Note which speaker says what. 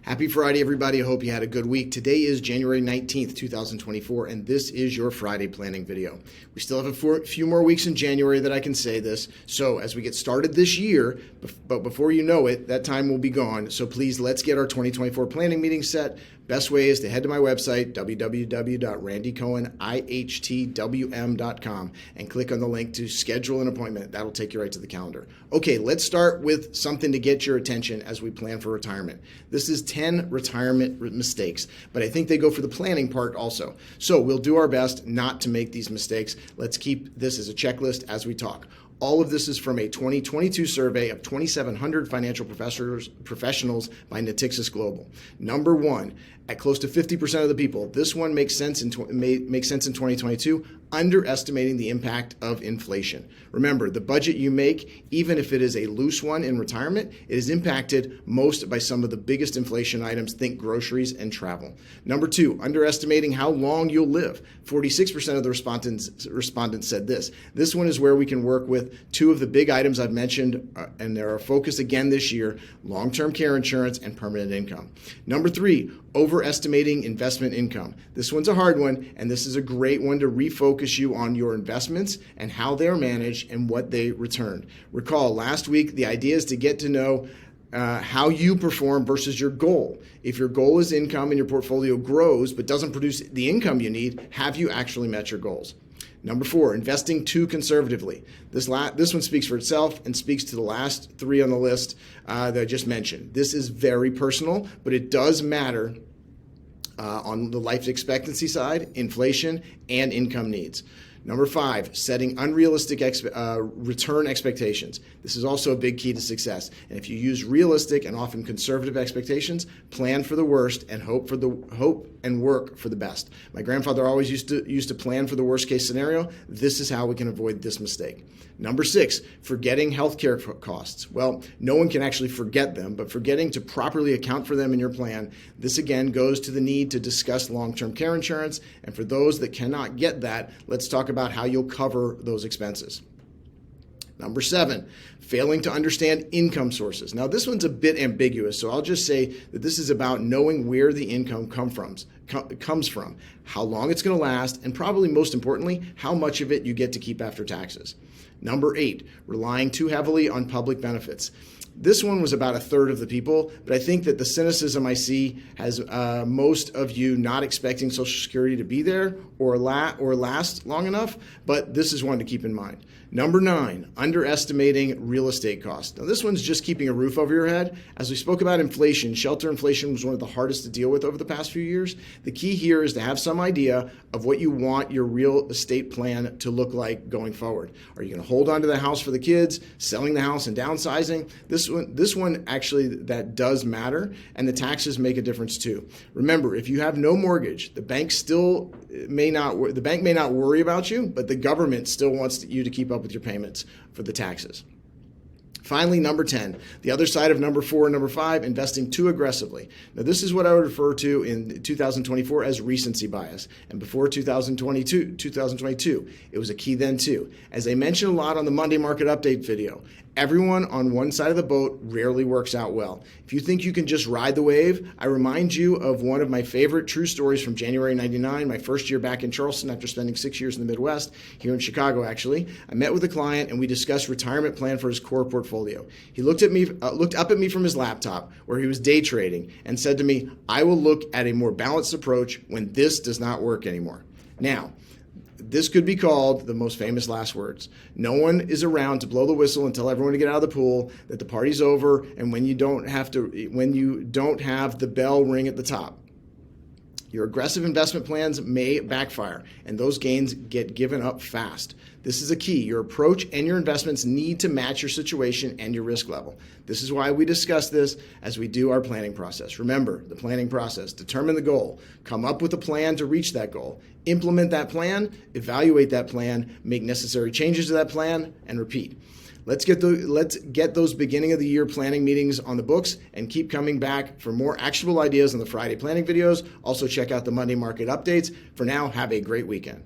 Speaker 1: Happy Friday, everybody. I hope you had a good week. Today is January 19th, 2024, and this is your Friday planning video. We still have a few more weeks in January that I can say this. So as we get started this year, but before you know it, that time will be gone. So please, let's get our 2024 planning meeting set. Best way is to head to my website, www.randycohenihtwm.com, and click on the link to schedule an appointment. That'll take you right to the calendar. Okay, let's start with something to get your attention as we plan for retirement. This is 10 retirement mistakes, but I think they go for the planning part also. So we'll do our best not to make these mistakes. Let's keep this as a checklist as we talk. All of this is from a 2022 survey of 2,700 financial professionals by Natixis Global. Number one, at close to 50% of the people, this one makes sense in 2022, underestimating the impact of inflation. Remember, the budget you make, even if it is a loose one in retirement, it is impacted most by some of the biggest inflation items, think groceries and travel. Number two, underestimating how long you'll live. 46% of the respondents said this. This one is where we can work with two of the big items I've mentioned, and they're our focus again this year: long-term care insurance and permanent income. Number three, overestimating investment income. This one's a hard one, and this is a great one to refocus you on your investments and how they're managed and what they return. Recall last week, the idea is to get to know how you perform versus your goal. If your goal is income and your portfolio grows but doesn't produce the income you need, have you actually met your goals? Number four, investing too conservatively. This one speaks for itself and speaks to the last three on the list that I just mentioned. This is very personal, but it does matter on the life expectancy side, inflation, and income needs. Number five, setting unrealistic return expectations. This is also a big key to success. And if you use realistic and often conservative expectations, plan for the worst and hope and work for the best. My grandfather always used to plan for the worst case scenario. This is how we can avoid this mistake. Number six, forgetting healthcare costs. Well, no one can actually forget them, but forgetting to properly account for them in your plan. This again goes to the need to discuss long-term care insurance. And for those that cannot get that, let's talk about how you'll cover those expenses. Number seven, failing to understand income sources. Now, this one's a bit ambiguous, so I'll just say that this is about knowing where the income comes from, how long it's going to last, and probably most importantly, how much of it you get to keep after taxes. Number eight, relying too heavily on public benefits. This one was about a third of the people, but I think that the cynicism I see has most of you not expecting Social Security to be there or last long enough, but this is one to keep in mind. Number nine, underestimating real estate costs. Now, this one's just keeping a roof over your head. As we spoke about inflation, shelter inflation was one of the hardest to deal with over the past few years. The key here is to have some idea of what you want your real estate plan to look like going forward. Are you going to hold on to the house for the kids, selling the house and downsizing? This one actually, that does matter, and the taxes make a difference too. Remember, if you have no mortgage, the bank may not worry about you, but the government still wants you to keep up with your payments for the taxes. Finally, number 10, the other side of number 4 and number 5, investing too aggressively. Now, this is what I would refer to in 2024 as recency bias. And before 2022, it was a key then too. As I mentioned a lot on the Monday Market Update video, everyone on one side of the boat rarely works out well. If you think you can just ride the wave, I remind you of one of my favorite true stories from January '99, my first year back in Charleston after spending 6 years in the Midwest, here in Chicago actually. I met with a client and we discussed retirement plan for his core portfolio. He looked up at me from his laptop where he was day trading and said to me, "I will look at a more balanced approach when this does not work anymore." Now, this could be called the most famous last words. No one is around to blow the whistle and tell everyone to get out of the pool, that the party's over, and when you don't have the bell ring at the top. Your aggressive investment plans may backfire, and those gains get given up fast. This is a key. Your approach and your investments need to match your situation and your risk level. This is why we discuss this as we do our planning process. Remember, the planning process: determine the goal, come up with a plan to reach that goal, implement that plan, evaluate that plan, make necessary changes to that plan, and repeat. Let's get those beginning of the year planning meetings on the books and keep coming back for more actionable ideas on the Friday planning videos. Also check out the Monday market updates. For now, have a great weekend.